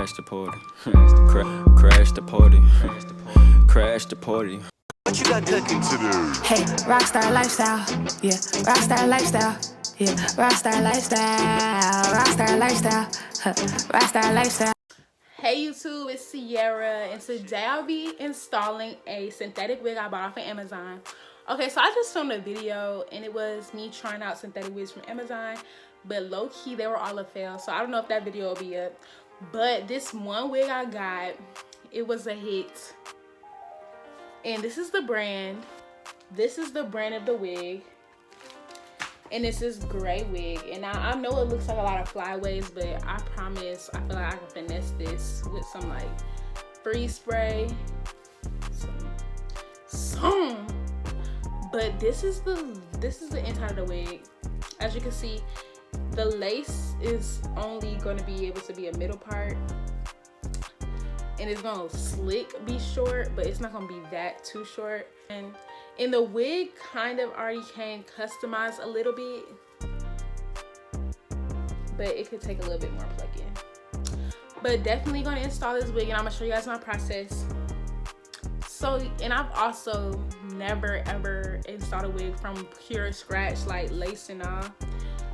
Crash the party. Crash the party. Crash the party. What you got cooking today? Hey, rockstar lifestyle, yeah, rockstar lifestyle, yeah, rockstar lifestyle, rockstar lifestyle, rockstar lifestyle. Hey YouTube, it's Sierra, and today I'll be installing a synthetic wig I bought off of Amazon. Okay, so I just filmed a video and it was me trying out synthetic wigs from Amazon, but low-key they were all a fail, so I don't know if that video will be up. But this one wig I got, it was a hit. And this is the brand. This is the brand of the wig. And it's this gray wig. And I know it looks like a lot of flyaways, but I promise I feel like I can finesse this with some like freeze spray. Some. But this is the inside of the wig. As you can see, the lace is only going to be able to be a middle part. And it's gonna slick be short, but it's not gonna be that too short. And the wig kind of already came customized a little bit, but it could take a little bit more plucking. But definitely gonna install this wig, and I'm gonna show you guys my process. So, and I've also never ever installed a wig from pure scratch, like lace and all.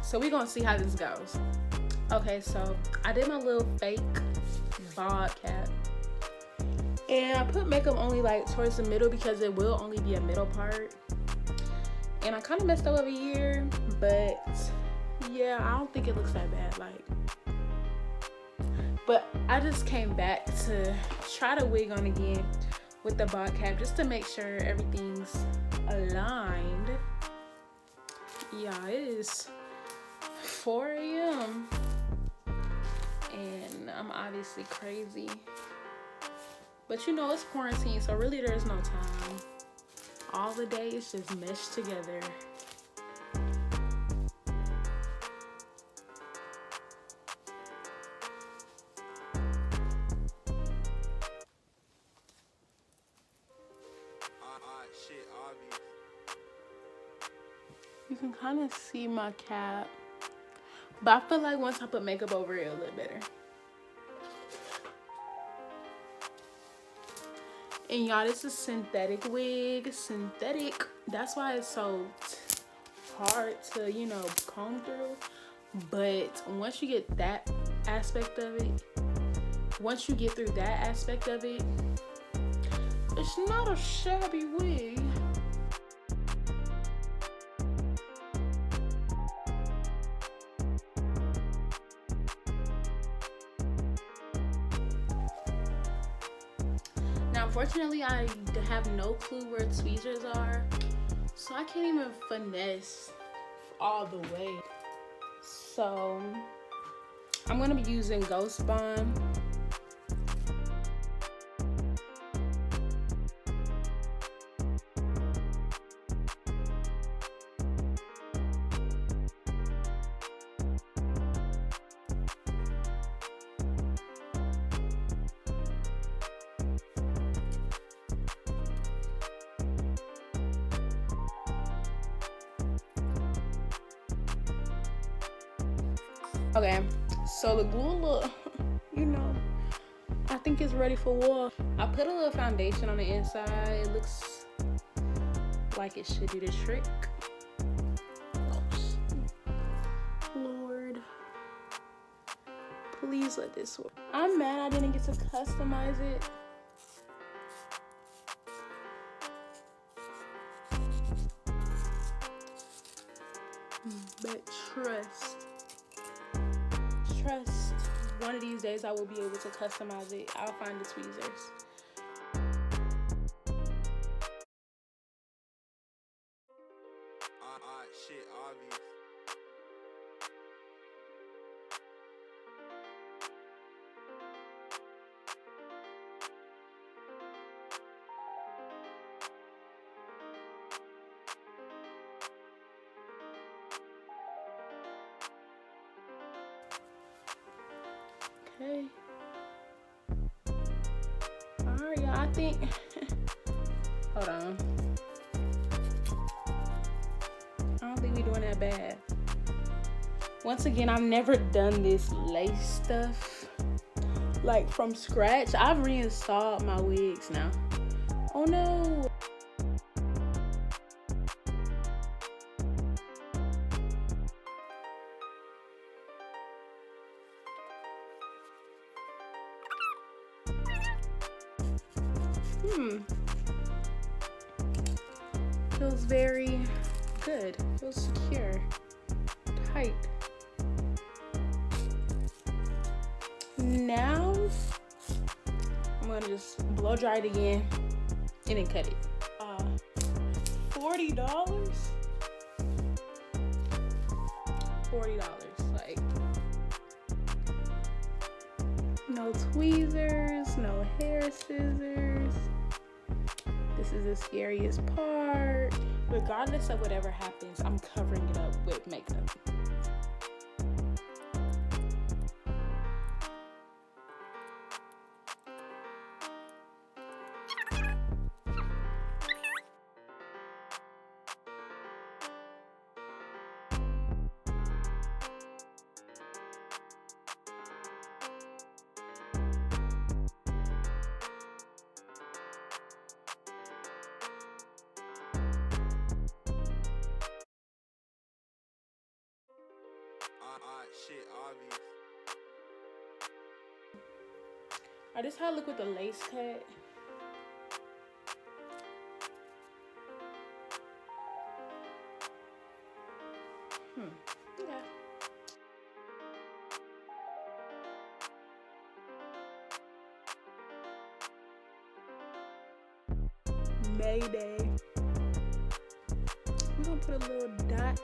So we're gonna see how this goes. Okay, so I did my little fake bald cap. And I put makeup only like towards the middle because it will only be a middle part. And I kind of messed up over here, but yeah, I don't think it looks that bad. But I just came back to try the wig on again with the bald cap just to make sure everything's aligned. Yeah, it is 4 a.m. and I'm obviously crazy. But you know, it's quarantine, so really there's no time. All the days just meshed together. Shit, obvious. You can kind of see my cap. But I feel like once I put makeup over it, it'll look better. And y'all, this is synthetic wig. Synthetic. That's why it's so hard to, you know, comb through. But once you get that aspect of it, once you get through that aspect of it, it's not a shabby wig. Now, unfortunately, I have no clue where tweezers are, so I can't even finesse all the way. So I'm gonna be using Ghost Bond. Okay, so the glue look, you know, I think it's ready for war. I put a little foundation on the inside. It looks like it should do the trick. Lord, please let this work. I'm mad I didn't get to customize it. But trust, one of these days I will be able to customize it. I'll find the tweezers. Shit, obvious. Okay. Alright, y'all, I think hold on. I don't think we're doing that bad. Once again, I've never done this lace stuff. like from scratch. I've reinstalled my wigs now. Oh no. Feels very good. Feels secure. Tight. Now I'm gonna just blow dry it again and then cut it. $40? $40. Like, no tweezers, no hair scissors. This is the scariest part. Regardless of whatever happens, I'm covering it up with makeup. Shit obvious. Alright, this is how I look with the lace cut. Okay. Mayday. We're gonna put a little dot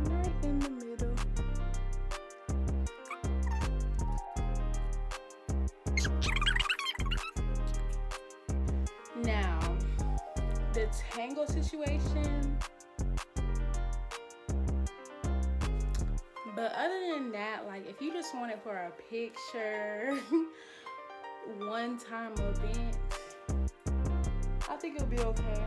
right in the middle. Now, the tangle situation. But other than that, like if you just want it for a picture, one-time event, I think it'll be okay.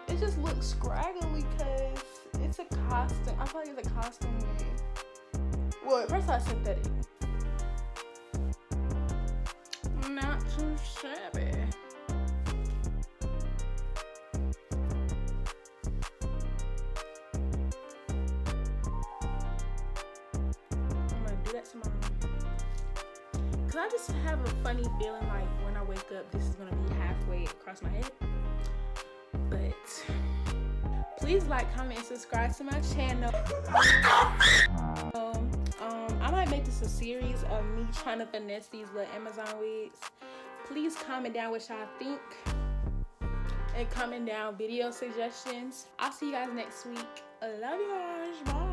It just looks scraggly because it's a costume. I feel like it's a costume wig. Well, first of all, synthetic. Not too shabby. I'm gonna do that tomorrow. Cause I just have a funny feeling like when I wake up, this is gonna be halfway across my head. But please like, comment, and subscribe to my channel. I might make this a series of me trying to finesse these little Amazon wigs. Please comment down what y'all think and comment down video suggestions. I'll see you guys next week. I love you guys. Bye.